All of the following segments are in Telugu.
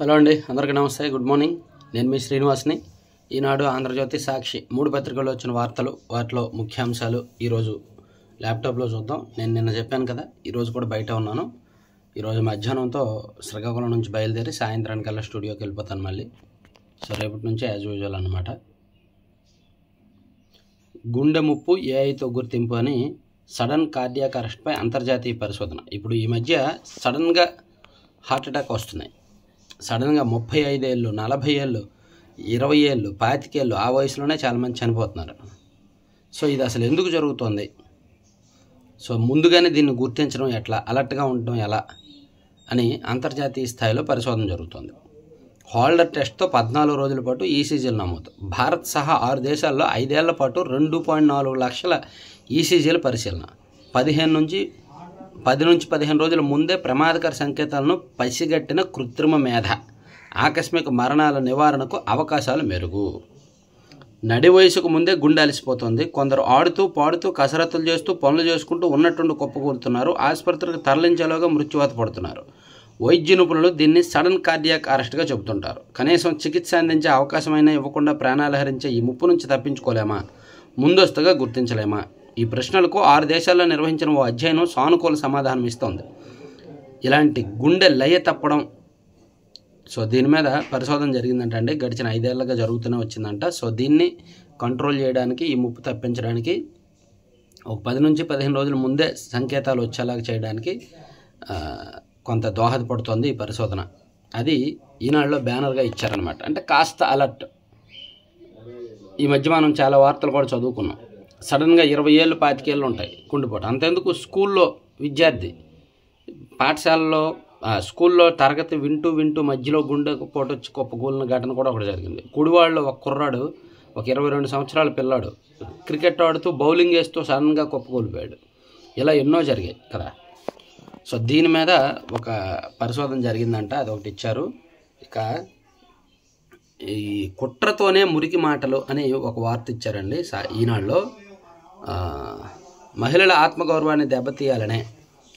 హలో అండి, అందరికీ నమస్తే. Good morning. నేను మీ శ్రీనివాస్ని. ఈనాడు, ఆంధ్రజ్యోతి, సాక్షి 3 పత్రికల్లో వచ్చిన వార్తలు, వాటిలో ముఖ్యాంశాలు ఈరోజు ల్యాప్టాప్లో చూద్దాం. నేను నిన్న చెప్పాను కదా, ఈరోజు కూడా బయట ఉన్నాను. ఈరోజు మధ్యాహ్నంతో శ్రీకాకుళం నుంచి బయలుదేరి సాయంత్రానికల్లా స్టూడియోకి వెళ్ళిపోతాను మళ్ళీ. సో రేపటి నుంచి యాజ్ యూజువల్ అనమాట. గుండె ముప్పు ఏఐతో గుర్తింపు అని సడన్ కార్డియాక్ అరెస్ట్పై అంతర్జాతీయ పరిశోధన. ఇప్పుడు ఈ మధ్య సడన్గా హార్ట్ అటాక్ వస్తున్నాయి. సడన్గా 35 ఏళ్ళు, 40 ఏళ్ళు, 20 ఏళ్ళు, 25 ఏళ్ళు ఆ వయసులోనే చాలామంది చనిపోతున్నారు. సో ఇది అసలు ఎందుకు జరుగుతుంది? సో ముందుగానే దీన్ని గుర్తించడం ఎట్లా, అలర్ట్గా ఉండడం ఎలా అని అంతర్జాతీయ స్థాయిలో పరిశోధన జరుగుతుంది. హోల్డర్ టెస్ట్తో 14 రోజుల పాటు ఈసీజీలు నమోదు. భారత్ సహా 6 దేశాల్లో 5 ఏళ్ల పాటు 2.4 లక్షల ఈసీజీల పరిశీలన. 10 నుంచి 15 రోజుల ముందే ప్రమాదకర సంకేతాలను పసిగట్టిన కృత్రిమ మేధ. ఆకస్మిక మరణాల నివారణకు అవకాశాలు మెరుగు. నడి వయసుకు ముందే గుండె అలసిపోతుంది. కొందరు ఆడుతూ పాడుతూ కసరత్తులు చేస్తూ పనులు చేసుకుంటూ ఉన్నట్టుండి కుప్పకూలుతున్నారు. ఆసుపత్రికి తరలించేలోగా మృత్యువాత పడుతున్నారు. వైద్య నిపుణులు దీన్ని సడన్ కార్డియాక్ అరెస్ట్గా చెబుతుంటారు. కనీసం చికిత్స అందించే అవకాశమైనా ఇవ్వకుండా ప్రాణాలు హరించే ఈ ముప్పు నుంచి తప్పించుకోలేమా? ముందస్తుగా గుర్తించలేమా? ఈ ప్రశ్నలకు 6 దేశాల్లో నిర్వహించిన ఓ అధ్యయనం సానుకూల సమాధానం ఇస్తోంది. ఇలాంటి గుండె లయ తప్పడం, సో దీని మీద పరిశోధన జరిగిందంటే గడిచిన 5 ఏళ్ళగా జరుగుతూనే వచ్చిందంట. సో దీన్ని కంట్రోల్ చేయడానికి, ఈ ముప్పు తప్పించడానికి ఒక 10 నుంచి 15 రోజుల ముందే సంకేతాలు వచ్చేలాగా చేయడానికి కొంత దోహదపడుతోంది ఈ పరిశోధన. అది ఈనాడులో బ్యానర్గా ఇచ్చారనమాట. అంటే కాస్త అలర్ట్. ఈ మధ్య మనం చాలా వార్తలు కూడా చదువుకున్నాం. సడన్గా 20 ఏళ్ళు, 25 ఏళ్ళు ఉంటాయి గుండెపోటు. అంతెందుకు, స్కూల్లో విద్యార్థి స్కూల్లో తరగతి వింటూ మధ్యలో గుండెపోటు వచ్చి కుప్పకూలిన ఘటన కూడా ఒకటి జరిగింది. కుడివాళ్ళు ఒక కుర్రాడు, ఒక 22 సంవత్సరాల పిల్లాడు క్రికెట్ ఆడుతూ బౌలింగ్ వేస్తూ సడన్గా కుప్పకూలిపోయాడు. ఇలా ఎన్నో జరిగాయి కదా. సో దీని మీద ఒక పరిశోధన జరిగిందంట, అదొకటి ఇచ్చారు. ఇక ఈ కుట్రతోనే మురికి మాటలు అని ఒక వార్త ఇచ్చారండి ఈనాడులో. మహిళల ఆత్మగౌరవాన్ని దెబ్బతీయాలనే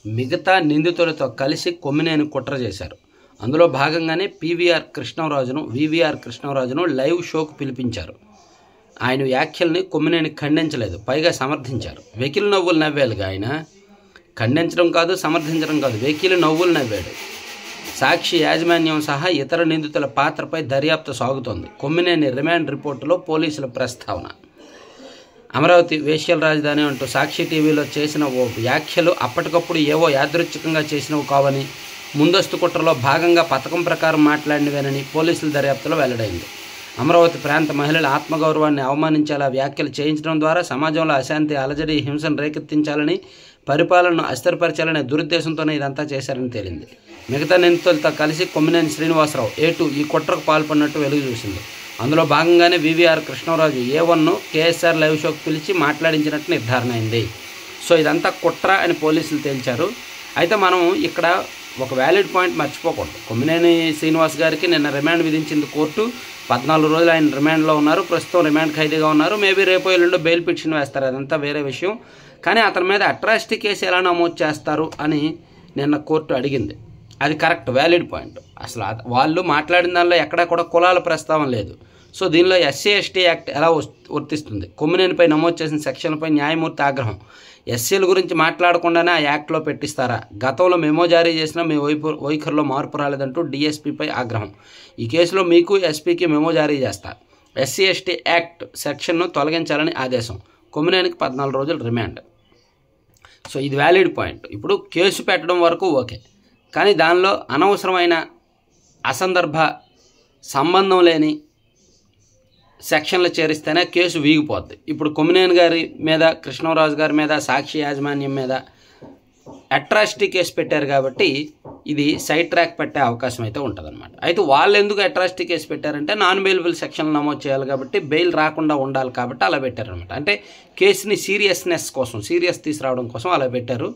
మిగతా నిందితులతో కలిసి కొమ్మినేని కుట్ర చేశారు. అందులో భాగంగానే వీవీఆర్ కృష్ణరాజును లైవ్ షోకు పిలిపించారు. ఆయన వ్యాఖ్యల్ని కొమ్మినేని ఖండించలేదు, పైగా సమర్థించారు. వెకిలి నవ్వులు నవ్వాలుగా ఆయన. ఖండించడం కాదు, సమర్థించడం కాదు, వెకిలి నవ్వులు నవ్వాడు. సాక్షి యాజమాన్యం సహా ఇతర నిందితుల పాత్రపై దర్యాప్తు సాగుతోంది. కొమ్మినేని రిమాండ్ రిపోర్టులో పోలీసుల ప్రస్తావన. అమరావతి వేశ్యల రాజధాని అంటూ సాక్షి టీవీలో చేసిన ఓ వ్యాఖ్యలు అప్పటికప్పుడు ఏవో యాదృచ్ఛికంగా చేసినవి కావని, ముందస్తు కుట్రలో భాగంగా పథకం ప్రకారం మాట్లాడినవేనని పోలీసుల దర్యాప్తులో వెల్లడైంది. అమరావతి ప్రాంత మహిళల ఆత్మగౌరవాన్ని అవమానించేలా వ్యాఖ్యలు చేయించడం ద్వారా సమాజంలో అశాంతి, అలజడి, హింసను రేకెత్తించాలని, పరిపాలనను అస్థిరపరచాలనే దురుద్దేశంతోనే ఇదంతా చేశారని తేలింది. మిగతా నిందితులతో కలిసి కొమ్మినేని శ్రీనివాసరావు A2 ఈ కుట్రకు పాల్పడినట్టు వెలుగు చూసింది. అందులో భాగంగానే వీవీఆర్ కృష్ణరాజు A1ను కేఎస్ఆర్ లైవ్ షోకి పిలిచి మాట్లాడించినట్టు నిర్ధారణ అయింది. సో ఇదంతా కుట్ర అని పోలీసులు తేల్చారు. అయితే మనం ఇక్కడ ఒక వ్యాలిడ్ పాయింట్ మర్చిపోకూడదు. కొమ్మినేని శ్రీనివాస్ గారికి నిన్న రిమాండ్ విధించింది కోర్టు. 14 రోజులు ఆయన రిమాండ్లో ఉన్నారు. ప్రస్తుతం రిమాండ్ ఖైదీగా ఉన్నారు. మేబీ రేపు ఎల్లుండో బెయిల్ పిటిషన్ వేస్తారు, అదంతా వేరే విషయం. కానీ అతని మీద అట్రాసిటీ కేసు ఎలా నమోదు చేస్తారు అని నిన్న కోర్టు అడిగింది. అది కరెక్ట్, వ్యాలిడ్ పాయింట్. అసలు వాళ్ళు మాట్లాడిన దానిలో ఎక్కడా కూడా కులాల ప్రస్తావన లేదు. సో దీనిలో SC/ST యాక్ట్ ఎలా వర్తిస్తుంది? కొమ్మినేనిపై నమోదు చేసిన సెక్షన్లపై న్యాయమూర్తి ఆగ్రహం. ఎస్సీల గురించి మాట్లాడకుండానే ఆ యాక్ట్లో పెట్టిస్తారా? గతంలో మెమో జారీ చేసినా మీ వైఖరిలో మార్పు రాలేదంటూ DSPపై ఆగ్రహం. ఈ కేసులో మీకు ఎస్పీకి మెమో జారీ చేస్తా. SC/ST యాక్ట్ సెక్షన్ను తొలగించాలని ఆదేశం. కొమ్మినేనికి 14 రోజులు రిమాండ్. సో ఇది వ్యాలిడ్ పాయింట్. ఇప్పుడు కేసు పెట్టడం వరకు ఓకే, కానీ దానిలో అనవసరమైన అసందర్భ సంబంధం లేని సెక్షన్లు చేరిస్తేనే కేసు వీగిపోద్ది. ఇప్పుడు కొమ్మినేని గారి మీద, కృష్ణరాజు గారి మీద, సాక్షి యాజమాన్యం మీద అట్రాసిటీ కేసు పెట్టారు కాబట్టి ఇది సైడ్ ట్రాక్ పెట్టే అవకాశం అయితే ఉంటుందన్నమాట. అయితే వాళ్ళు ఎందుకు అట్రాసిటీ కేసు పెట్టారంటే నాన్ బెయిలబుల్ సెక్షన్లు నమోదు చేయాలి కాబట్టి, బెయిల్ రాకుండా ఉండాలి కాబట్టి అలా పెట్టారనమాట. అంటే కేసుని సీరియస్ తీసుకురావడం కోసం అలా పెట్టారు.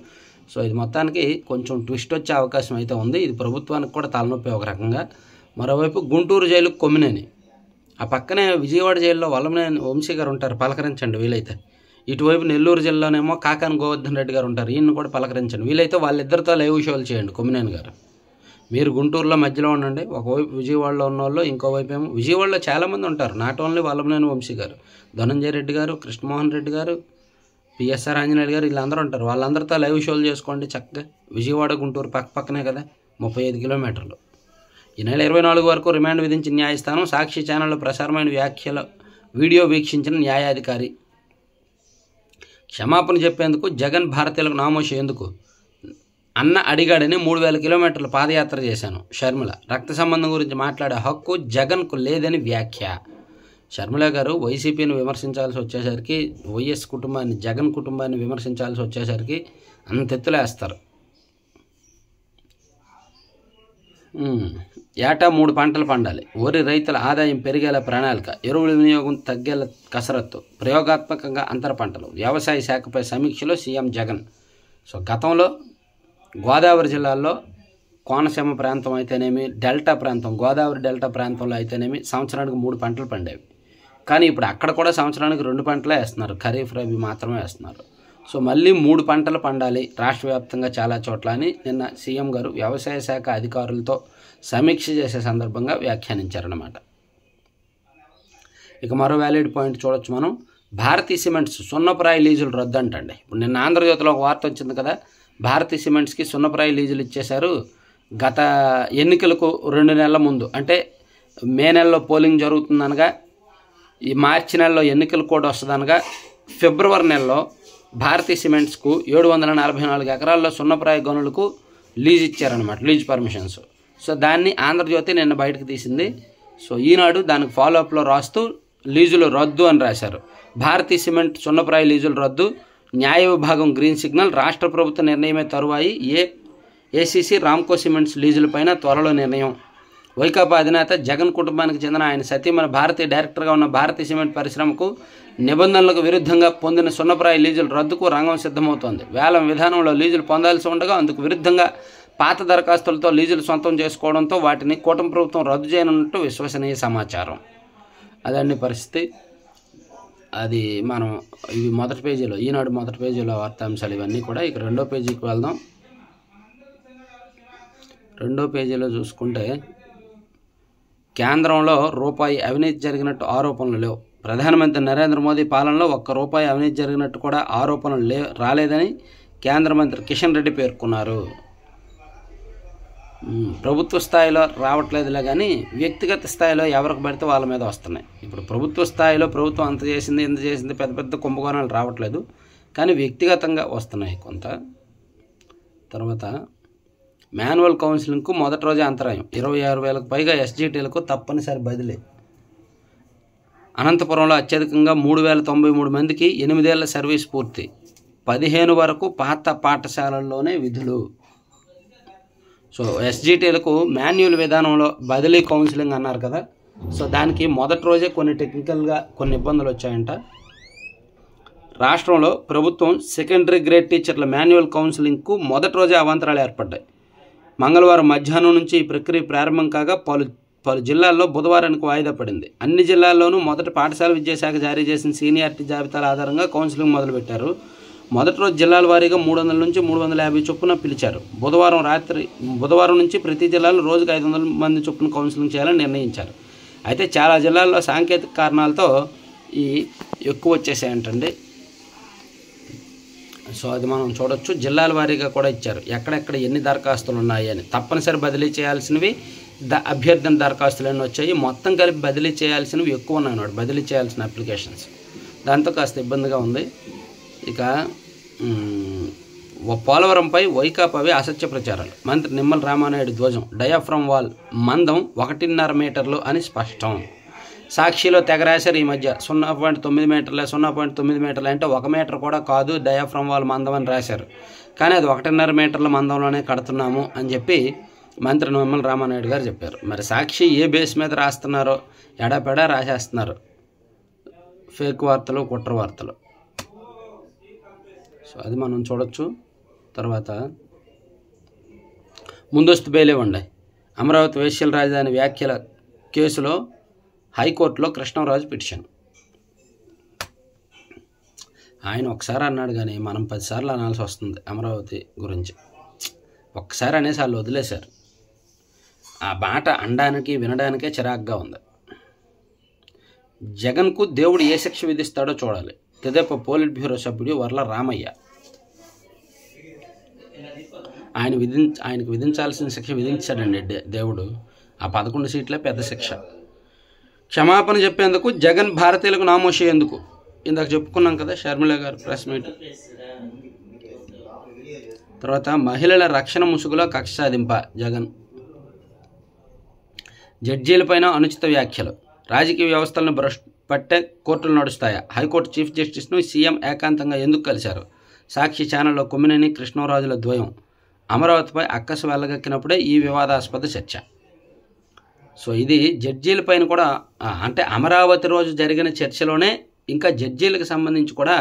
సో ఇది మొత్తానికి కొంచెం ట్విస్ట్ వచ్చే అవకాశం అయితే ఉంది. ఇది ప్రభుత్వానికి కూడా తలనొప్పి ఒక రకంగా. మరోవైపు గుంటూరు జైలుకు కొమ్మినేని, ఆ పక్కనే విజయవాడ జైల్లో వల్లభనేని వంశీ గారు ఉంటారు, పలకరించండి వీలైతే. ఇటువైపు నెల్లూరు జిల్లానేమో కాకాని గోవర్ధన్ రెడ్డి గారు ఉంటారు, ఈయన్ని కూడా పలకరించండి వీలైతే. వాళ్ళిద్దరితో లైవ్ షోలు చేయండి కొమ్మినేని గారు. మీరు గుంటూరులో మధ్యలో ఉండండి, ఒకవైపు విజయవాడలో ఉన్న వాళ్ళు, ఇంకోవైపు ఏమో విజయవాడలో చాలామంది ఉంటారు. నాట్ ఓన్లీ వల్లభనేని వంశీ గారు, ధనంజయ రెడ్డి గారు, కృష్ణమోహన్ రెడ్డి గారు, పిఎస్ఆర్ ఆంజనేయులు గారు, వీళ్ళందరూ ఉంటారు. వాళ్ళందరితో లైవ్ షోలు చేసుకోండి చక్కగా. విజయవాడ గుంటూరు పక్కనే కదా, 35 కిలోమీటర్లు. ఈ నెల 24 వరకు రిమాండ్ విధించిన న్యాయస్థానం. సాక్షి ఛానల్లో ప్రసారమైన వ్యాఖ్యల వీడియో వీక్షించిన న్యాయాధికారి. క్షమాపణ చెప్పేందుకు జగన్ భారతీయులకు నామోషి ఎందుకు అన్న అడిగాడని 3000 కిలోమీటర్లు పాదయాత్ర చేశాను షర్మిల. రక్త సంబంధం గురించి మాట్లాడే హక్కు జగన్కు లేదని వ్యాఖ్య. షర్మిల గారు వైసీపీని విమర్శించాల్సి వచ్చేసరికి, వైఎస్ కుటుంబాన్ని, జగన్ కుటుంబాన్ని విమర్శించాల్సి వచ్చేసరికి అంతెత్తులేస్తారు. ఏటా 3 పంటలు పండాలి, వరి రైతుల ఆదాయం పెరిగేలా ప్రణాళిక, ఎరువుల వినియోగం తగ్గేలా కసరత్తు, ప్రయోగాత్మకంగా అంతర పంటలు, వ్యవసాయ శాఖపై సమీక్షలో సీఎం జగన్. సో గతంలో గోదావరి జిల్లాల్లో కోనసీమ ప్రాంతం అయితేనేమి, డెల్టా ప్రాంతం, గోదావరి డెల్టా ప్రాంతంలో అయితేనేమి సంవత్సరానికి 3 పంటలు పండేవి. కానీ ఇప్పుడు అక్కడ కూడా సంవత్సరానికి 2 పంటలే వేస్తున్నారు, ఖరీఫ్ రబీ మాత్రమే వేస్తున్నారు. సో మళ్ళీ 3 పంటలు పండాలి రాష్ట్ర వ్యాప్తంగా చాలా చోట్ల అని నిన్న సీఎం గారు వ్యవసాయ శాఖ అధికారులతో సమీక్ష చేసే సందర్భంగా వ్యాఖ్యానించారన్నమాట. ఇక మరో వ్యాలిడ్ పాయింట్ చూడొచ్చు మనం. భారతీ సిమెంట్స్ సున్నప్రాయ లీజులు రద్దు అంటండి. ఇప్పుడు నిన్న ఆంధ్రజ్యోతిలో ఒక వార్త వచ్చింది కదా, భారతీ సిమెంట్స్కి సున్నప్రాయ లీజులు ఇచ్చేశారు. గత ఎన్నికలకు 2 నెలల ముందు, అంటే మే నెలలో పోలింగ్ జరుగుతుందనగా, ఈ మార్చి నెలలో ఎన్నికలు కూడా వస్తుందనగా, ఫిబ్రవరి నెలలో భారతీ సిమెంట్స్కు 744 ఎకరాల్లో సున్నప్రాయ గనులకు లీజ్ ఇచ్చారనమాట, లీజ్ పర్మిషన్స్. సో దాన్ని ఆంధ్రజ్యోతి నిన్న బయటకు తీసింది. సో ఈనాడు దానికి ఫాలోఅప్లో రాస్తూ లీజులు రద్దు అని రాశారు. భారతీ సిమెంట్ సున్నప్రాయ లీజులు రద్దు, న్యాయ విభాగం గ్రీన్ సిగ్నల్, రాష్ట్ర ప్రభుత్వ నిర్ణయమే తరువాయి, ఏసీసీ రామ్కో సిమెంట్స్ లీజులపైన త్వరలో నిర్ణయం. వైకాపా అధినేత జగన్ కుటుంబానికి చెందిన ఆయన సతీమణి భారతీ డైరెక్టర్గా ఉన్న భారతీ సిమెంట్ పరిశ్రమకు నిబంధనలకు విరుద్ధంగా పొందిన సున్నప్రాయ లీజుల రద్దుకు రంగం సిద్ధమవుతోంది. వేలం విధానంలో లీజులు పొందాల్సి ఉండగా అందుకు విరుద్ధంగా పాత దరఖాస్తులతో లీజులు సొంతం చేసుకోవడంతో వాటిని కూటమి ప్రభుత్వం రద్దు చేయనున్నట్టు విశ్వసనీయ సమాచారం. అదండి పరిస్థితి. అది మనం ఇవి మొదటి పేజీలో, ఈనాడు మొదటి పేజీలో వార్తాంశాలు ఇవన్నీ కూడా. ఇక రెండో పేజీకి వెళ్దాం. రెండో పేజీలో చూసుకుంటే, కేంద్రంలో రూపాయి అవినీతి జరిగినట్టు ఆరోపణలు లేవు. ప్రధానమంత్రి నరేంద్ర మోదీ పాలనలో ₹1 అవినీతి జరిగినట్టు కూడా ఆరోపణలు రాలేదని కేంద్ర మంత్రి కిషన్ రెడ్డి పేర్కొన్నారు. ప్రభుత్వ స్థాయిలో రావట్లేదులే కానీ వ్యక్తిగత స్థాయిలో ఎవరికి పడితే వాళ్ళ మీద వస్తున్నాయి. ఇప్పుడు ప్రభుత్వ స్థాయిలో ప్రభుత్వం అంత చేసింది ఇంత చేసింది పెద్ద పెద్ద కుంభకోణాలు రావట్లేదు, కానీ వ్యక్తిగతంగా వస్తున్నాయి కొంత. తర్వాత మాన్యువల్ కౌన్సిలింగ్కు మొదటి రోజే అంతరాయం, 26,000కు పైగా ఎస్జీటీలకు తప్పనిసరి బదిలీ. అనంతపురంలో అత్యధికంగా 3,093 మందికి 8 ఏళ్ల సర్వీస్ పూర్తి, 15 వరకు పాత పాఠశాలల్లోనే విధులు. సో ఎస్జీటీలకు మాన్యువల్ విధానంలో బదిలీ కౌన్సిలింగ్ అన్నారు కదా, సో దానికి మొదటి రోజే కొన్ని టెక్నికల్గా కొన్ని ఇబ్బందులు వచ్చాయంట. రాష్ట్రంలో ప్రభుత్వం సెకండరీ గ్రేడ్ టీచర్ల మాన్యువల్ కౌన్సిలింగ్కు మొదటి రోజే అవాంతరాలు ఏర్పడ్డాయి. మంగళవారం మధ్యాహ్నం నుంచి ఈ ప్రక్రియ ప్రారంభం కాగా పలు జిల్లాల్లో బుధవారానికి వాయిదా పడింది. అన్ని జిల్లాల్లోనూ మొదటి పాఠశాల విద్యాశాఖ జారీ చేసిన సీనియారిటీ జాబితాల ఆధారంగా కౌన్సిలింగ్ మొదలుపెట్టారు. మొదటి రోజు జిల్లాల వారీగా 300 నుంచి 350 చొప్పున పిలిచారు. బుధవారం నుంచి ప్రతి జిల్లాలో రోజుకు 500 మంది చొప్పున కౌన్సిలింగ్ చేయాలని నిర్ణయించారు. అయితే చాలా జిల్లాల్లో సాంకేతిక కారణాలతో ఈ ఎక్కువ వచ్చేసాయంటండి. సో అది మనం చూడొచ్చు. జిల్లాల వారీగా కూడా ఇచ్చారు, ఎక్కడెక్కడ ఎన్ని దరఖాస్తులు ఉన్నాయి అని. తప్పనిసరి బదిలీ చేయాల్సినవి అభ్యర్థన దరఖాస్తులు అన్నీ వచ్చాయి. మొత్తం కలిపి బదిలీ చేయాల్సినవి ఎక్కువ ఉన్నాయి అన్నమాట, బదిలీ చేయాల్సిన అప్లికేషన్స్. దాంతో కాస్త ఇబ్బందిగా ఉంది. ఇక పోలవరంపై వైకాపావి అసత్య ప్రచారాలు. మంత్రి నిమ్మల రామానాయుడు ధ్వజం, డయాఫ్రమ్ వాల్ మందం 1.5 మీటర్లు అని స్పష్టం. సాక్షిలో తెగరాశారు ఈ మధ్య 0.9 మీటర్లే 0.9 మీటర్లు అంటే 1 మీటర్ కూడా కాదు డయాఫ్రమ్ వాల్ మందం అని రాశారు. కానీ అది 1.5 మీటర్ల మందంలోనే కడుతున్నాము అని చెప్పి మంత్రి నిమ్మల రామానాయుడు గారు చెప్పారు. మరి సాక్షి ఏ బేస్ మీద రాస్తున్నారో ఎడాపెడా రాసేస్తున్నారు, ఫేక్ వార్తలు, కుట్ర వార్తలు. సో అది మనం చూడొచ్చు. తర్వాత ముందస్తు బెయిల్ ఇవ్వండి, అమరావతి వేశ్యల రాజధాని వ్యాఖ్యల కేసులో హైకోర్టులో కృష్ణంరాజు పిటిషన్. ఆయన ఒకసారి అన్నాడు కానీ మనం 10 సార్లు అనాల్సి వస్తుంది అమరావతి గురించి. ఒక్కసారి అనేసి వాళ్ళు వదిలేశారు. ఆ మాట అనడానికి వినడానికే చిరాగ్గా ఉంది. జగన్కు దేవుడు ఏ శిక్ష విధిస్తాడో చూడాలి. తెదేపా పోలిట్ బ్యూరో సభ్యుడు వర్ల రామయ్య. ఆయనకు విధించాల్సిన శిక్ష విధించాడండి దేవుడు. ఆ 11 సీట్లే పెద్ద శిక్ష. క్షమాపణ చెప్పేందుకు జగన్ భారతీయులకు నామోషి ఎందుకు? ఇందాక చెప్పుకున్నాం కదా షర్మిల గారు ప్రెస్ మీట్. తర్వాత మహిళల రక్షణ ముసుగులో కక్ష సాధింప జగన్. జడ్జీలపైన అనుచిత వ్యాఖ్యలు. రాజకీయ వ్యవస్థలను పట్టే కోర్టులు నడుస్తాయా? హైకోర్టు చీఫ్ జస్టిస్ను సీఎం ఏకాంతంగా ఎందుకు కలిశారు? సాక్షి ఛానల్లో కొమ్మినేని కృష్ణరాజుల ద్వయం. అమరావతిపై అక్కసు వెళ్ళగక్కినప్పుడే ఈ వివాదాస్పద చర్చ. సో ఇది జడ్జీలపైన కూడా, అంటే అమరావతి రోజు జరిగిన చర్చలోనే ఇంకా జడ్జీలకు సంబంధించి కూడా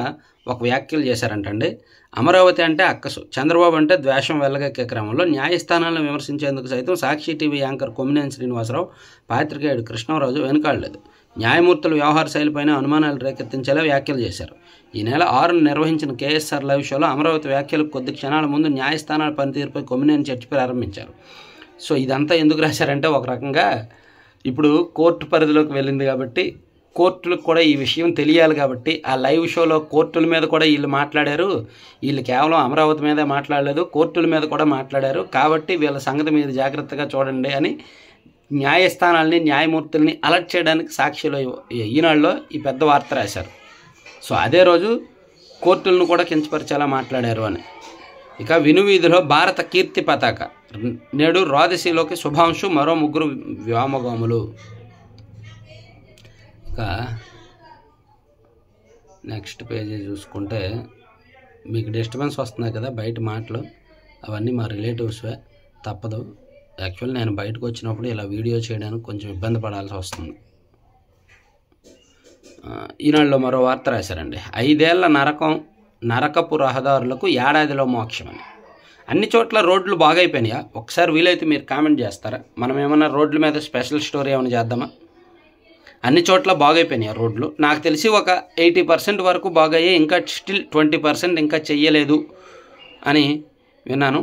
ఒక వ్యాఖ్యలు చేశారంటండి. అమరావతి అంటే అక్కసు, చంద్రబాబు అంటే ద్వేషం వెళ్ళగక్కే క్రమంలో న్యాయస్థానాలను విమర్శించేందుకు సైతం సాక్షి టీవీ యాంకర్ కొమ్మినేని శ్రీనివాసరావు, పాత్రికేయుడు కృష్ణరాజు వెనుకాడలేదు. న్యాయమూర్తుల వ్యవహార శైలిపైన అనుమానాలు రేకెత్తించేలా వ్యాఖ్యలు చేశారు. ఈ నెల 6న నిర్వహించిన కేఎస్ఆర్ లైవ్ షోలో అమరావతి వ్యాఖ్యలకు కొద్ది క్షణాల ముందు న్యాయస్థానాల పనితీరుపై కొమ్మినేని చర్చ ప్రారంభించారు. సో ఇదంతా ఎందుకు రాశారంటే, ఒక రకంగా ఇప్పుడు కోర్టు పరిధిలోకి వెళ్ళింది కాబట్టి కోర్టులకు కూడా ఈ విషయం తెలియాలి కాబట్టి ఆ లైవ్ షోలో కోర్టుల మీద కూడా వీళ్ళు మాట్లాడారు. వీళ్ళు కేవలం అమరావతి మీదే మాట్లాడలేదు, కోర్టుల మీద కూడా మాట్లాడారు. కాబట్టి వీళ్ళ సంగతి మీరు జాగ్రత్తగా చూడండి అని న్యాయస్థానాలని, న్యాయమూర్తుల్ని అలర్ట్ చేయడానికి సాక్షిలో, ఈనాడులో ఈ పెద్ద వార్త రాశారు. సో అదే రోజు కోర్టులను కూడా కించపరిచేలా మాట్లాడారు అని. ఇక వినువీధిలో భారత కీర్తి పతాక. నేడు రాజసీలోకి శుభాంశు, మరో 3 వ్యోమగాములు. ఇక నెక్స్ట్ పేజీ చూసుకుంటే మీకు డిస్టర్బెన్స్ వస్తున్నాయి కదా బయట మాటలు, అవన్నీ మా రిలేటివ్స్వే, తప్పదు. యాక్చువల్ నేను బయటకు వచ్చినప్పుడు ఇలా వీడియో చేయడానికి కొంచెం ఇబ్బంది పడాల్సి వస్తుంది. ఈనాడులో మరో వార్త రాశారండి. 5 ఏళ్ల నరకపు రహదారులకు ఏడాదిలో మోక్షమని. అన్ని చోట్ల రోడ్లు బాగైపోయినాయా? ఒకసారి వీలైతే మీరు కామెంట్ చేస్తారా? మనం ఏమన్నా రోడ్ల మీద స్పెషల్ స్టోరీ ఏమైనా చేద్దామా? అన్ని చోట్ల బాగైపోయినాయి రోడ్లు. నాకు తెలిసి ఒక 80% వరకు బాగయ్యాయి, ఇంకా స్టిల్ 20% ఇంకా చెయ్యలేదు అని విన్నాను.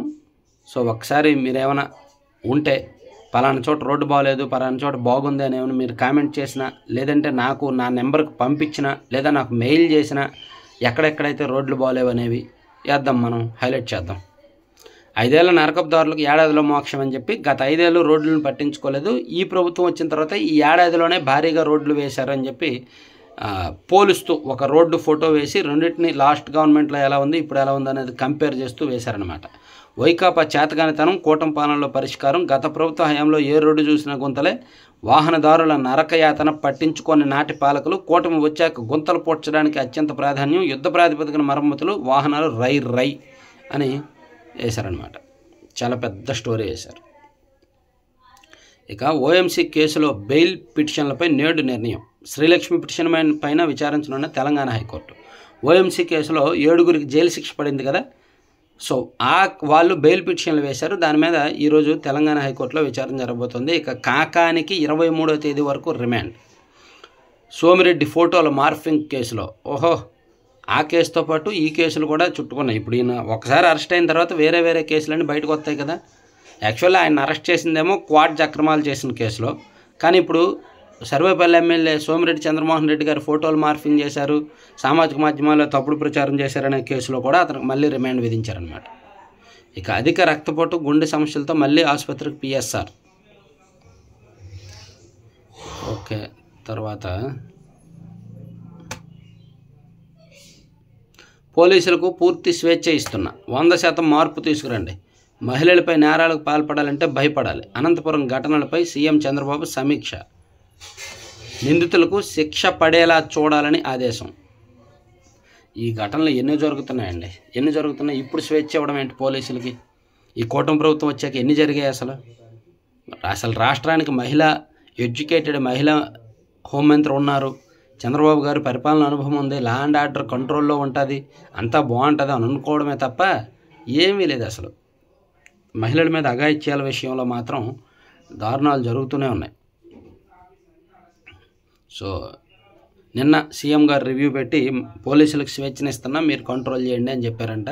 సో ఒకసారి మీరేమైనా ఉంటే పలానా చోట రోడ్డు బాగలేదు, పలానా చోట బాగుంది అని ఏమైనా మీరు కామెంట్ చేసినా, లేదంటే నాకు నా నెంబర్కి పంపించినా, లేదా నాకు మెయిల్ చేసినా, ఎక్కడెక్కడైతే రోడ్లు బాగలేవు అనేవి వేద్దాం, మనం హైలైట్ చేద్దాం. 5 ఏళ్ల నరకపుదారులకు ఏడాదిలో మోక్షం అని చెప్పి గత 5 ఏళ్ళు రోడ్లను పట్టించుకోలేదు. ఈ ప్రభుత్వం వచ్చిన తర్వాత ఈ ఏడాదిలోనే భారీగా రోడ్లు వేశారని చెప్పి పోలుస్తూ ఒక రోడ్డు ఫోటో వేసి రెండింటిని లాస్ట్ గవర్నమెంట్లో ఎలా ఉంది, ఇప్పుడు ఎలా ఉంది అనేది కంపేర్ చేస్తూ వేశారనమాట. వైకాపా చేతగానితనం, కూటమి పాలనలో పరిష్కారం. గత ప్రభుత్వ హయాంలో ఏ రోడ్డు చూసినా గుంతలే. వాహనదారుల నరకయాతన పట్టించుకొని నాటి పాలకులు. కూటమి వచ్చాక గుంతలు పూడ్చడానికి అత్యంత ప్రాధాన్యం. యుద్ధ ప్రాతిపదికన మరమ్మతులు, వాహనాలు రై అని వేశారనమాట. చాలా పెద్ద స్టోరీ వేశారు. ఇక ఓఎంసీ కేసులో బెయిల్ పిటిషన్లపై నేడు నిర్ణయం. శ్రీలక్ష్మి పిటిషన్ పైన విచారించనున్న తెలంగాణ హైకోర్టు. ఓఎంసీ కేసులో 7గురికి జైలు శిక్ష పడింది కదా, సో వాళ్ళు బెయిల్ పిటిషన్లు వేశారు. దాని మీద ఈరోజు తెలంగాణ హైకోర్టులో విచారణ జరగబోతోంది. ఇక కాకానికి 23వ తేదీ వరకు రిమాండ్. సోమిరెడ్డి ఫోటోల మార్ఫింగ్ కేసులో ఆ కేసుతో పాటు ఈ కేసులు కూడా చుట్టుకున్నాయి. ఇప్పుడు ఈయన ఒకసారి అరెస్ట్ అయిన తర్వాత వేరే వేరే కేసులన్నీ బయటకు వస్తాయి కదా. యాక్చువల్లీ ఆయన అరెస్ట్ చేసిందేమో క్వాడ్ అక్రమాలు చేసిన కేసులో, కానీ ఇప్పుడు సర్వేపల్లి ఎమ్మెల్యే సోమిరెడ్డి చంద్రమోహన్ రెడ్డి గారు ఫోటోలు మార్ఫింగ్ చేశారు, సామాజిక మాధ్యమాల్లో తప్పుడు ప్రచారం చేశారనే కేసులో కూడా అతనికి మళ్ళీ రిమాండ్ విధించారనమాట. ఇక అధిక రక్తపోటు, గుండె సమస్యలతో మళ్ళీ ఆసుపత్రికి పిఎస్ఆర్. ఓకే, తర్వాత పోలీసులకు పూర్తి స్వేచ్ఛ ఇస్తున్నా, 100% మార్పు తీసుకురండి. మహిళలపై నేరాలకు పాల్పడాలంటే భయపడాలి. అనంతపురం ఘటనలపై సీఎం చంద్రబాబు సమీక్ష. నిందితులకు శిక్ష పడేలా చూడాలని ఆదేశం. ఈ ఘటనలు ఎన్ని జరుగుతున్నాయండి, ఎన్ని జరుగుతున్నాయి. ఇప్పుడు స్వేచ్ఛ ఇవ్వడం ఏంటి పోలీసులకి? ఈ కూటమి ప్రభుత్వం వచ్చాక ఎన్ని జరిగాయి అసలు రాష్ట్రానికి ఎడ్యుకేటెడ్ మహిళా హోంమంత్రి ఉన్నారు. చంద్రబాబు గారు పరిపాలన అనుభవం ఉంది, లా అండ్ ఆర్డర్ కంట్రోల్లో ఉంటుంది, అంతా బాగుంటుంది అని అనుకోవడమే తప్ప ఏమీ లేదు. అసలు మహిళల మీద అఘాయిత్యాల విషయంలో మాత్రం దారుణాలు జరుగుతూనే ఉన్నాయి. సో నిన్న సీఎం గారు రివ్యూ పెట్టి పోలీసులకు స్వేచ్ఛనిస్తున్నా, మీరు కంట్రోల్ చేయండి అని చెప్పారంట.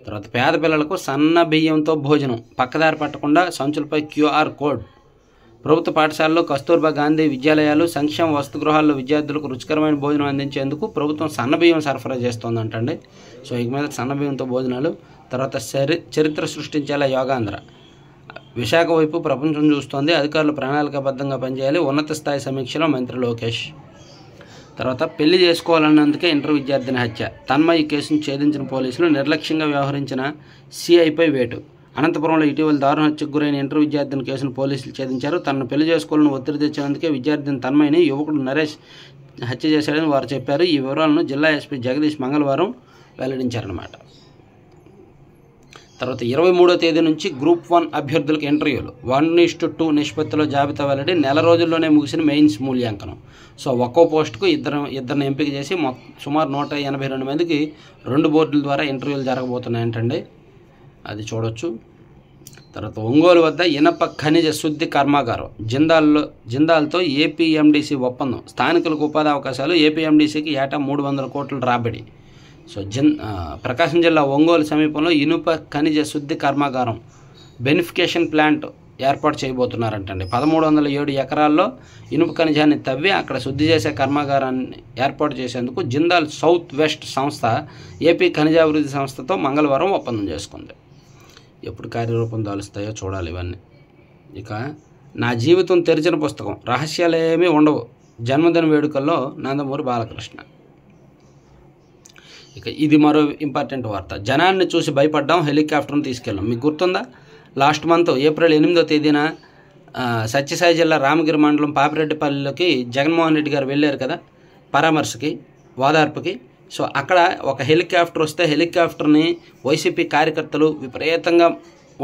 తర్వాత పేద పిల్లలకు సన్న బియ్యంతో భోజనం, పక్కదారి పట్టకుండా సంచులపై QR కోడ్. ప్రభుత్వ పాఠశాలలో కస్తూర్బా గాంధీ విద్యాలయాలు, సంక్షేమ వసతిగృహాల్లో విద్యార్థులకు రుచికరమైన భోజనం అందించేందుకు ప్రభుత్వం సన్నబియ్యం సరఫరా చేస్తోందంటండి. సో ఇక మీద సన్నబియ్యంతో భోజనాలు. తర్వాత చరిత్ర సృష్టించేలా యోగాంధ్ర. విశాఖ వైపు ప్రపంచం చూస్తోంది, అధికారులు ప్రణాళికాబద్ధంగా పనిచేయాలి, ఉన్నత స్థాయి సమీక్షలో మంత్రి లోకేష్. తర్వాత పెళ్లి చేసుకోవాలన్నందుకే ఇంటర్ విద్యార్థిని హత్య, తన్మయి కేసును ఛేదించిన పోలీసులు, నిర్లక్ష్యంగా వ్యవహరించిన సిఐపై వేటు. అనంతపురంలో ఇటీవల దారుణ హత్యకు గురైన ఇంటర్ విద్యార్థిని కేసును పోలీసులు ఛేదించారు. తనను పెళ్లి చేసుకోవాలని ఒత్తిడి తెచ్చేందుకే విద్యార్థిని తన్మయిని యువకుడు నరేష్ హత్య చేశాడని వారు చెప్పారు. ఈ వివరాలను జిల్లా ఎస్పీ జగదీష్ మంగళవారం వెల్లడించారన్నమాట. తర్వాత 23వ తేదీ నుంచి గ్రూప్ 1 అభ్యర్థులకు ఇంటర్వ్యూలు 1:2 నిష్పత్తిలో జాబితా వెల్లడి. నెల రోజుల్లోనే ముగిసిన మెయిన్స్ మూల్యాంకనం. సో ఒక్కో పోస్టుకు ఇద్దరిని ఎంపిక చేసి సుమారు 182 మందికి 2 బోర్డుల ద్వారా ఇంటర్వ్యూలు జరగబోతున్నాయంటండి. అది చూడొచ్చు. తర్వాత ఒంగోలు వద్ద ఇనప ఖనిజ శుద్ధి కర్మాగారం జిందాల్తో ఏపీఎండిసి ఒప్పందం. స్థానికులకు ఉపాధి అవకాశాలు. ఏపీఎండిసికి ఏటా 300 కోట్ల రాబడి. సో ప్రకాశం జిల్లా ఒంగోలు సమీపంలో ఇనుప ఖనిజ శుద్ధి కర్మాగారం బెనిఫికేషన్ ప్లాంట్ ఏర్పాటు చేయబోతున్నారంటండి. 1307 ఎకరాల్లో ఇనుప ఖనిజాన్ని తవ్వి అక్కడ శుద్ధి చేసే కర్మాగారాన్ని ఏర్పాటు చేసేందుకు జిందాల్ సౌత్ వెస్ట్ సంస్థ ఏపీ ఖనిజాభివృద్ధి సంస్థతో మంగళవారం ఒప్పందం చేసుకుంది. ఎప్పుడు కార్యరూపం దాలుస్తాయో చూడాలి ఇవన్నీ. ఇక నా జీవితం తెరిచిన పుస్తకం, రహస్యాలేమీ ఉండవు, జన్మదిన వేడుకల్లో నందమూరి బాలకృష్ణ. ఇక ఇది మరో ఇంపార్టెంట్ వార్త. జనాన్ని చూసి భయపడ్డాం, హెలికాప్టర్ను తీసుకెళ్ళాం. మీకు గుర్తుందా? లాస్ట్ మంత్ ఏప్రిల్ 8వ తేదీన సత్యసాయి జిల్లా రామగిరి మండలం పాపిరెడ్డిపల్లిలోకి జగన్మోహన్ రెడ్డి గారు వెళ్ళారు కదా పరామర్శకి, ఓదార్పుకి. సో అక్కడ ఒక హెలికాప్టర్ వస్తే హెలికాప్టర్ని వైసీపీ కార్యకర్తలు విపరీతంగా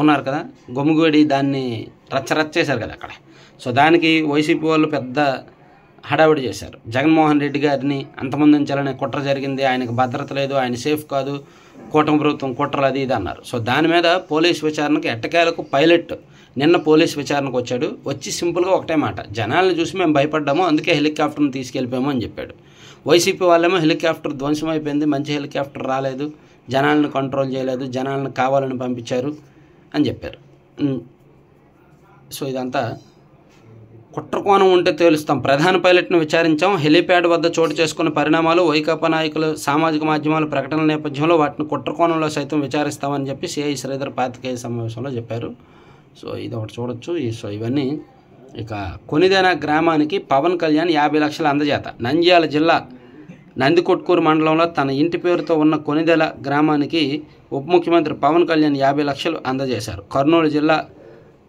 ఉన్నారు కదా, గొమ్ముగూడి దాన్ని రచ్చరచ్చేశారు కదా అక్కడ. సో దానికి వైసీపీ వాళ్ళు పెద్ద హడావిడి చేశారు. జగన్మోహన్ రెడ్డి గారిని అంతమొందించాలనే కుట్ర జరిగింది, ఆయనకు భద్రత లేదు, ఆయన సేఫ్ కాదు, కూటమి ప్రభుత్వం కుట్రలు అది ఇది అన్నారు. సో దాని మీద పోలీస్ విచారణకు ఎట్టకేలకు పైలట్ నిన్న పోలీస్ విచారణకు వచ్చాడు. వచ్చి సింపుల్గా ఒకటే మాట, జనాలను చూసి మేము భయపడ్డాము, అందుకే హెలికాప్టర్ని తీసుకెళ్ళిపోయాము అని చెప్పాడు. వైసీపీ వాళ్ళేమో హెలికాప్టర్ ధ్వంసం అయిపోయింది, మంచి హెలికాప్టర్ రాలేదు, జనాలను కంట్రోల్ చేయలేదు, జనాలను కావాలని పంపించారు అని చెప్పారు. సో ఇదంతా కుట్రకోణం ఉంటే తేలుస్తాం. ప్రధాన పైలట్ను విచారించాం. హెలీప్యాడ్ వద్ద చోటు చేసుకున్న పరిణామాలు, వైకాపా నాయకులు సామాజిక మాధ్యమాల ప్రకటనల నేపథ్యంలో వాటిని కుట్రకోణంలో సైతం విచారిస్తామని చెప్పి సిఐ శ్రీధర్ పాత్రికేయ సమావేశంలో చెప్పారు. సో ఇది ఒకటి చూడొచ్చు. సో ఇవన్నీ. ఇక కొనిదేన గ్రామానికి పవన్ కళ్యాణ్ 50 లక్షల అందజేత. నంద్యాల జిల్లా నందికొట్కూరు మండలంలో తన ఇంటి పేరుతో ఉన్న కొనిదెల గ్రామానికి ఉప ముఖ్యమంత్రి పవన్ కళ్యాణ్ 50 లక్షలు అందజేశారు. కర్నూలు జిల్లా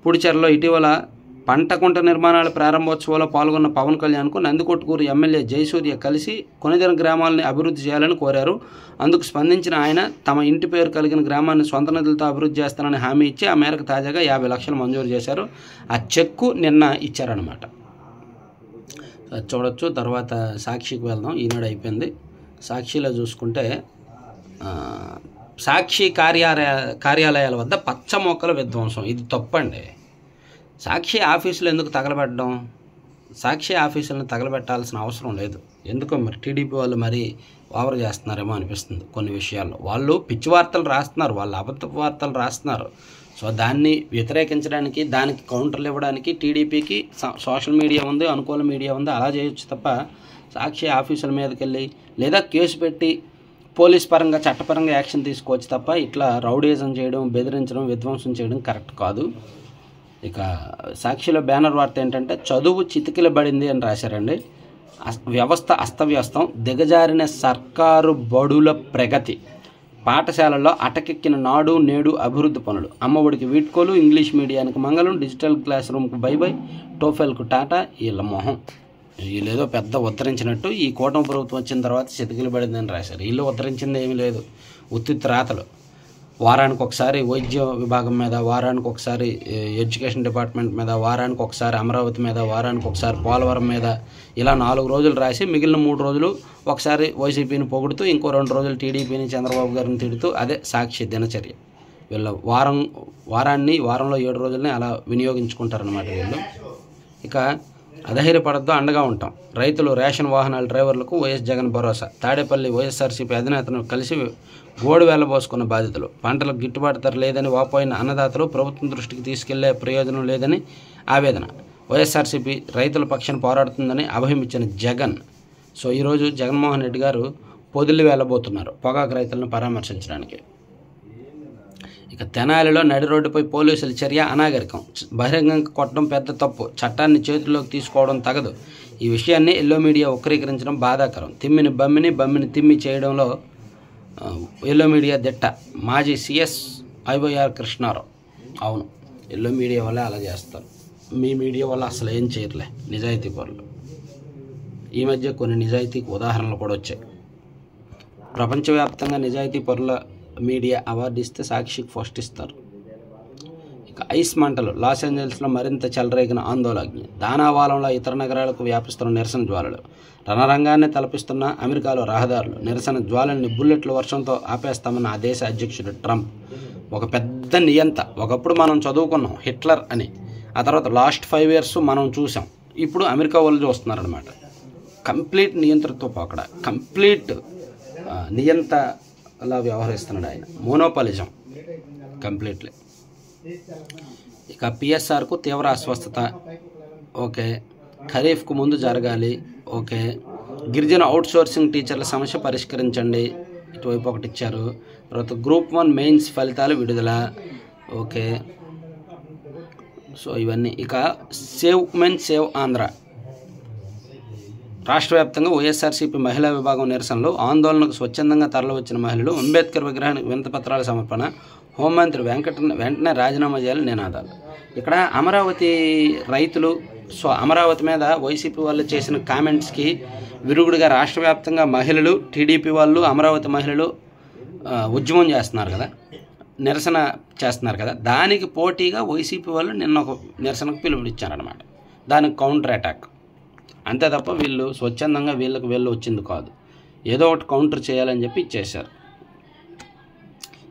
పుడిచెర్లో ఇటీవల పంటకుంట నిర్మాణాల ప్రారంభోత్సవంలో పాల్గొన్న పవన్ కళ్యాణ్కు నందికొట్కూరు ఎమ్మెల్యే జయసూర్య కలిసి కొనిదెన గ్రామాలని అభివృద్ధి చేయాలని కోరారు. అందుకు స్పందించిన ఆయన తమ ఇంటి పేరు కలిగిన గ్రామాన్ని సొంత నిధులతో అభివృద్ధి చేస్తానని హామీ ఇచ్చి ఆ మేరకు తాజాగా 50 లక్షలు మంజూరు చేశారు. ఆ చెక్కు నిన్న ఇచ్చారనమాట. చూడొచ్చు. తర్వాత సాక్షికి వెళ్దాం. ఈనాడు అయిపోయింది. సాక్షిలో చూసుకుంటే సాక్షి కార్యాలయాల వద్ద పచ్చ మొక్కల విధ్వంసం. ఇది తప్పండి. సాక్షి ఆఫీసులు ఎందుకు తగలబెట్టడం? సాక్షి ఆఫీసులను తగలబెట్టాల్సిన అవసరం లేదు. ఎందుకో మరి టీడీపీ వాళ్ళు మరీ ఓవర్ చేస్తున్నారేమో అనిపిస్తుంది కొన్ని విషయాల్లో. వాళ్ళు పిచ్చి వార్తలు రాస్తున్నారు, వాళ్ళు అబద్ధపు వార్తలు రాస్తున్నారు. సో దాన్ని వ్యతిరేకించడానికి, దానికి కౌంటర్లు ఇవ్వడానికి టీడీపీకి సోషల్ మీడియా ఉంది, అనుకూల మీడియా ఉంది. అలా చేయొచ్చు తప్ప సాక్షి ఆఫీసుల మీదకి వెళ్ళి లేదా కేసు పెట్టి పోలీస్ పరంగా చట్టపరంగా యాక్షన్ తీసుకోవచ్చు తప్ప ఇట్లా రౌడీజం చేయడం, బెదిరించడం, విధ్వంసం చేయడం కరెక్ట్ కాదు. ఇక సాక్షిలో బ్యానర్ వార్త ఏంటంటే చదువు చితికిలబడింది అని రాశారండి. వ్యవస్థ అస్తవ్యస్తం, దిగజారిన సర్కారు బడుల ప్రగతి, పాఠశాలల్లో అటకెక్కిన నాడు నేడు అభివృద్ధి పనులు, అమ్మఒడికి వీడ్కోలు, ఇంగ్లీష్ మీడియానికి మంగళం, డిజిటల్ క్లాస్ రూమ్కు బై బై, టోఫెల్కు టాటా. వీళ్ళ మొహం వీళ్ళేదో పెద్ద ఉద్ధరించినట్టు ఈ కూటమి ప్రభుత్వం వచ్చిన తర్వాత చితికిలబడిందని రాశారు. వీళ్ళు ఉద్ధరించింది ఏమీ లేదు, ఉత్తిత్ రాతలు. వారానికి ఒకసారి వైద్య విభాగం మీద, వారానికి ఒకసారి ఎడ్యుకేషన్ డిపార్ట్మెంట్ మీద, వారానికి ఒకసారి అమరావతి మీద, వారానికి ఒకసారి పోలవరం మీద, ఇలా 4 రోజులు రాసి మిగిలిన 3 రోజులు ఒకసారి వైసీపీని పొగుడుతూ ఇంకో 2 రోజులు టీడీపీని, చంద్రబాబు గారిని తిడుతూ అదే సాక్షి దినచర్య. వీళ్ళ వారంలో 7 రోజులని అలా వినియోగించుకుంటారనమాట వీళ్ళు. ఇక అధైర్యపడద్దు, అండగా ఉంటాం. రైతులు, రేషన్ వాహనాల డ్రైవర్లకు వైఎస్ జగన్ భరోసా. తాడేపల్లి వైఎస్ఆర్సీపీ అధినేతను కలిసి గోడు వేలబోసుకున్న బాధితులు. పంటలకు గిట్టుబాటు ధర లేదని వాపోయిన అన్నదాతలు ప్రభుత్వం దృష్టికి తీసుకెళ్లే ప్రయోజనం లేదని ఆవేదన. వైఎస్ఆర్సీపీ రైతుల పక్షాన పోరాడుతుందని అభయం ఇచ్చిన జగన్. సో ఈరోజు జగన్మోహన్ రెడ్డి గారు పొదిలి వెళ్ళబోతున్నారు పొగాకు రైతులను పరామర్శించడానికి. ఇక తెనాలిలో నడి రోడ్డుపై పోలీసుల చర్య అనాగరికం. బహిరంగంగా కొట్టడం పెద్ద తప్పు, చట్టాన్ని చేతుల్లోకి తీసుకోవడం తగదు. ఈ విషయాన్ని ఎల్లో మీడియా వక్రీకరించడం బాధాకరం. తిమ్మిని బమ్మిని తిమ్మి చేయడంలో ఎల్లో మీడియా దిట్ట. మాజీ సిఎస్ ఐవైఆర్ కృష్ణారావు. అవును, ఎల్లో మీడియా వల్ల అలా చేస్తారు, మీ మీడియా వల్ల అసలు ఏం చేయట్లే నిజాయితీ పరులు. ఈ మధ్య కొన్ని నిజాయితీకి ఉదాహరణలు కూడా వచ్చాయి. ప్రపంచవ్యాప్తంగా నిజాయితీ పరుల మీడియా అవార్డు ఇస్తే సాక్షికి ఫస్ట్ ఇస్తారు. ఇక ఐస్ మంటలు. లాస్ ఏంజల్స్లో మరింత చెలరేగిన ఆందోళన. దానావాలంలో ఇతర నగరాలకు వ్యాపిస్తున్న నిరసన జ్వాలలు. రణరంగాన్ని తలపిస్తున్న అమెరికాలో రహదారులు. నిరసన జ్వాలల్ని బుల్లెట్ల వర్షంతో ఆపేస్తామన్న ఆ దేశ అధ్యక్షుడు ట్రంప్. ఒక పెద్ద నియంత. ఒకప్పుడు మనం చదువుకున్నాం హిట్లర్ అని, ఆ తర్వాత లాస్ట్ 5 years మనం చూసాం. ఇప్పుడు అమెరికా వాళ్ళు చూస్తున్నారనమాట. కంప్లీట్ నియంత్రణతో పోకడ, కంప్లీట్ నియంతలా వ్యవహరిస్తున్నాడు ఆయన. మోనోపాలిజం కంప్లీట్లీ. ఇక పిఎస్ఆర్కు తీవ్ర అస్వస్థత. ఓకే. ఖరీఫ్కు ముందు జరగాలి. ఓకే. గిరిజన అవుట్సోర్సింగ్ టీచర్ల సమస్య పరిష్కరించండి, ఇటువైపు ఒకటి ఇచ్చారు. తర్వాత గ్రూప్ 1 మెయిన్స్ ఫలితాలు విడుదల. ఓకే. సో ఇవన్నీ. ఇక సేవ్ ఉమెన్ సేవ్ ఆంధ్ర. రాష్ట్ర వ్యాప్తంగా వైఎస్ఆర్సీపీ మహిళా విభాగం నిరసనలు. ఆందోళనకు స్వచ్ఛందంగా తరలివచ్చిన మహిళలు. అంబేద్కర్ విగ్రహానికి వినతిపత్రాల సమర్పణ. హోంమంత్రి వెంటనే రాజీనామా చేయాలని నినాదాలు. ఇక్కడ అమరావతి రైతులు, సో అమరావతి మీద వైసీపీ వాళ్ళు చేసిన కామెంట్స్కి విరుగుడుగా రాష్ట్ర వ్యాప్తంగా మహిళలు, టీడీపీ వాళ్ళు, అమరావతి మహిళలు ఉద్యమం చేస్తున్నారు కదా, నిరసన చేస్తున్నారు కదా, దానికి పోటీగా వైసీపీ వాళ్ళు నిన్న ఒక నిరసనకు పిలుపునిచ్చారనమాట. దానికి కౌంటర్ అటాక్ అంతే తప్ప వీళ్ళు స్వచ్ఛందంగా వీళ్ళకి వచ్చింది కాదు. ఏదో ఒకటి కౌంటర్ చేయాలని చెప్పి ఇచ్చేశారు.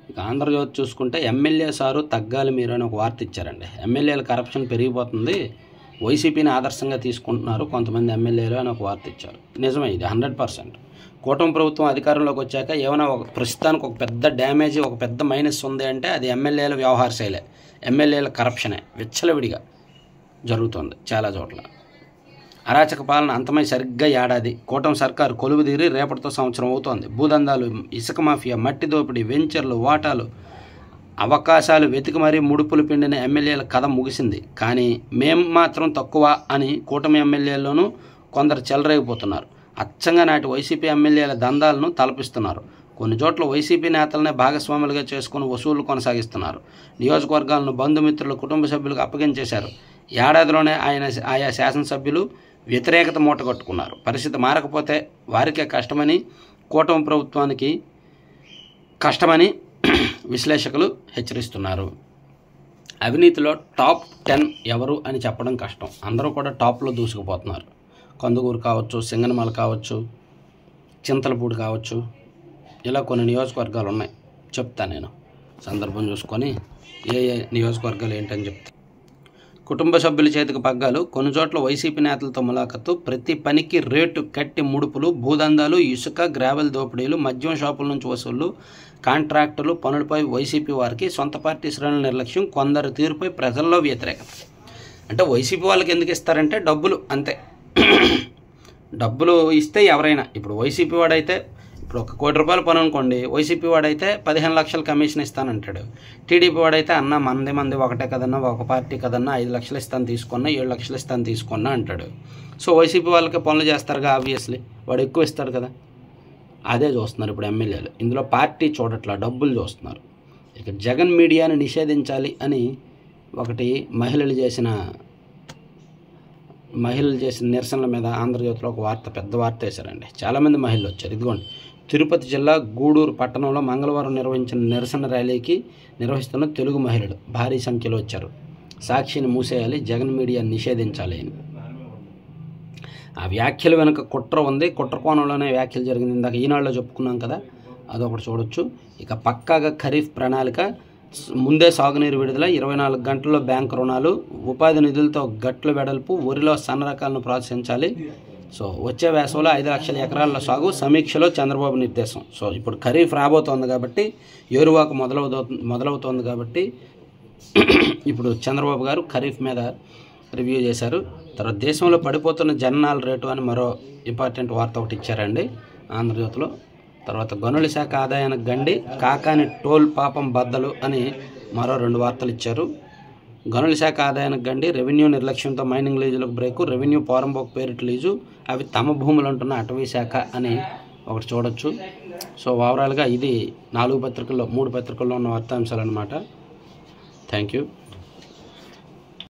ఇక ఆంధ్రజ్యోతి చూసుకుంటే ఎమ్మెల్యే సారు తగ్గాలి మీరు అని ఒక వార్త ఇచ్చారండి. ఎమ్మెల్యేల కరప్షన్ పెరిగిపోతుంది, వైసీపీని ఆదర్శంగా తీసుకుంటున్నారు కొంతమంది ఎమ్మెల్యేలు అని ఒక వార్త ఇచ్చారు. నిజమే, ఇది 100%. కూటమి ప్రభుత్వం అధికారంలోకి వచ్చాక ఏమైనా ఒక ప్రస్తుతానికి ఒక పెద్ద డ్యామేజ్, ఒక పెద్ద మైనస్ ఉంది అంటే అది ఎమ్మెల్యేల వ్యవహార శైలే, ఎమ్మెల్యేల కరప్షనే విచ్చలవిడిగా జరుగుతుంది చాలా చోట్ల. అరాచక పాలన అంతమై సరిగ్గా ఏడాది. కూటమి సర్కారు కొలువుదీరి రేపటితో సంవత్సరం అవుతోంది. భూదందాలు, ఇసుక మాఫియా, మట్టి దోపిడీ, వెంచర్లు, వాటాలు, అవకాశాలు వెతికి మరీ ముడుపులు పిండిన ఎమ్మెల్యేల కథ ముగిసింది. కానీ మేం మాత్రం తక్కువ అని కూటమి ఎమ్మెల్యేల్లోనూ కొందరు చెలరేగిపోతున్నారు. అచ్చంగా నాటి వైసీపీ ఎమ్మెల్యేల దందాలను తలపిస్తున్నారు. కొన్ని చోట్ల వైసీపీ నేతలనే భాగస్వాములుగా చేసుకుని వసూళ్లు కొనసాగిస్తున్నారు. నియోజకవర్గాలను బంధుమిత్రులు, కుటుంబ సభ్యులకు అప్పగించేశారు. ఏడాదిలోనే ఆయా శాసనసభ్యులు వ్యతిరేకత మూటగట్టుకున్నారు. పరిస్థితి మారకపోతే వారికే కష్టమని, కూటమి ప్రభుత్వానికి కష్టమని విశ్లేషకులు హెచ్చరిస్తున్నారు. అవినీతిలో టాప్ 10 ఎవరు అని చెప్పడం కష్టం. అందరూ కూడా టాప్లో దూసుకుపోతున్నారు. కందుకూరు కావచ్చు, సింగనమల కావచ్చు, చింతలపూడి కావచ్చు, ఇలా కొన్ని నియోజకవర్గాలు ఉన్నాయి. చెప్తాను నేను సందర్భం చూసుకొని ఏ నియోజకవర్గాలు ఏంటని చెప్తాను. కుటుంబ సభ్యుల చేతికి పగ్గాలు. కొన్ని చోట్ల వైసీపీ నేతలతో ములాఖత్తు. ప్రతి పనికి రేటు కట్టి ముడుపులు, భూదందాలు, ఇసుక, గ్రావెల్ దోపిడీలు, మద్యం షాపుల నుంచి వసూళ్లు, కాంట్రాక్టులు, పనులపై వైసీపీ వారికి సొంత పార్టీ శ్రేణుల నిర్లక్ష్యం, కొందరు తీరుపై ప్రజల్లో వ్యతిరేకత. అంటే వైసీపీ వాళ్ళకి ఎందుకు ఇస్తారంటే డబ్బులు, అంతే. డబ్బులు ఇస్తే ఎవరైనా, ఇప్పుడు వైసీపీ వాడైతే ఇప్పుడు ₹1 కోటి పని అనుకోండి, వైసీపీ వాడైతే 15 లక్షలు కమిషన్ ఇస్తానంటాడు. టీడీపీ వాడైతే అన్న మంది ఒకటే కదన్నా, ఒక పార్టీ కదన్నా, 5 లక్షలు ఇస్తాను తీసుకున్నా, 7 లక్షలు ఇస్తాను తీసుకున్నా అంటాడు. సో వైసీపీ వాళ్ళకి పనులు చేస్తారుగా, ఆబ్వియస్లీ వాడు ఎక్కువ ఇస్తాడు కదా. అదే చూస్తున్నారు ఇప్పుడు ఎమ్మెల్యేలు. ఇందులో పార్టీ చూడట్లా, డబ్బులు చూస్తున్నారు. ఇక జగన్ మీడియాని నిషేధించాలి అని ఒకటి మహిళలు చేసిన నిరసనల మీద ఆంధ్రజ్యోతిలో ఒక వార్త, పెద్ద వార్త వేశారండి. చాలామంది మహిళలు వచ్చారు. ఇదిగోండి, తిరుపతి జిల్లా గూడూరు పట్టణంలో మంగళవారం నిర్వహించిన నిరసన ర్యాలీకి నిర్వహిస్తున్న తెలుగు మహిళలు భారీ సంఖ్యలో వచ్చారు. సాక్షిని మూసేయాలి, జగన్ మీడియా నిషేధించాలి అని. ఆ వ్యాఖ్యల వెనుక కుట్ర ఉంది. కుట్ర కోణంలోనే వ్యాఖ్యలు జరిగింది. ఇందాక ఈనాడులో చెప్పుకున్నాం కదా, అదొకటి చూడొచ్చు. ఇక పక్కాగా ఖరీఫ్ ప్రణాళిక, ముందే సాగునీరు విడుదల, 24 గంటల్లో బ్యాంకు రుణాలు, ఉపాధి నిధులతో గట్ల వెడల్పు, వరిలో సన్న రకాలను ప్రోత్సహించాలి. సో వచ్చే వేసవిలో 5 లక్షల ఎకరాల సాగు, సమీక్షలో చంద్రబాబు నిర్దేశం. సో ఇప్పుడు ఖరీఫ్ రాబోతోంది కాబట్టి, ఏరువాక మొదలవుతోంది కాబట్టి ఇప్పుడు చంద్రబాబు గారు ఖరీఫ్ మీద రివ్యూ చేశారు. తర్వాత దేశంలో పడిపోతున్న జననాల రేటు అని మరో ఇంపార్టెంట్ వార్త ఒకటి ఇచ్చారండి ఆంధ్రజ్యోతిలో. తర్వాత గనుల శాఖ ఆదాయానికి గండి, కాకాని టోల్ పాపం బద్దలు అని మరో 2 వార్తలు ఇచ్చారు. గనుల శాఖ ఆదాయానికి గండి, రెవెన్యూ నిర్లక్ష్యంతో మైనింగ్ లీజులకు బ్రేకు, రెవెన్యూ పోరంబోక్ పేరిట లీజు, అవి తమ భూములు అంటున్న అటవీ శాఖ అని ఒకటి చూడొచ్చు. సో ఓవరాల్గా ఇది 3 పత్రికల్లో ఉన్న వార్తాంశాలు అన్నమాట. Thank you.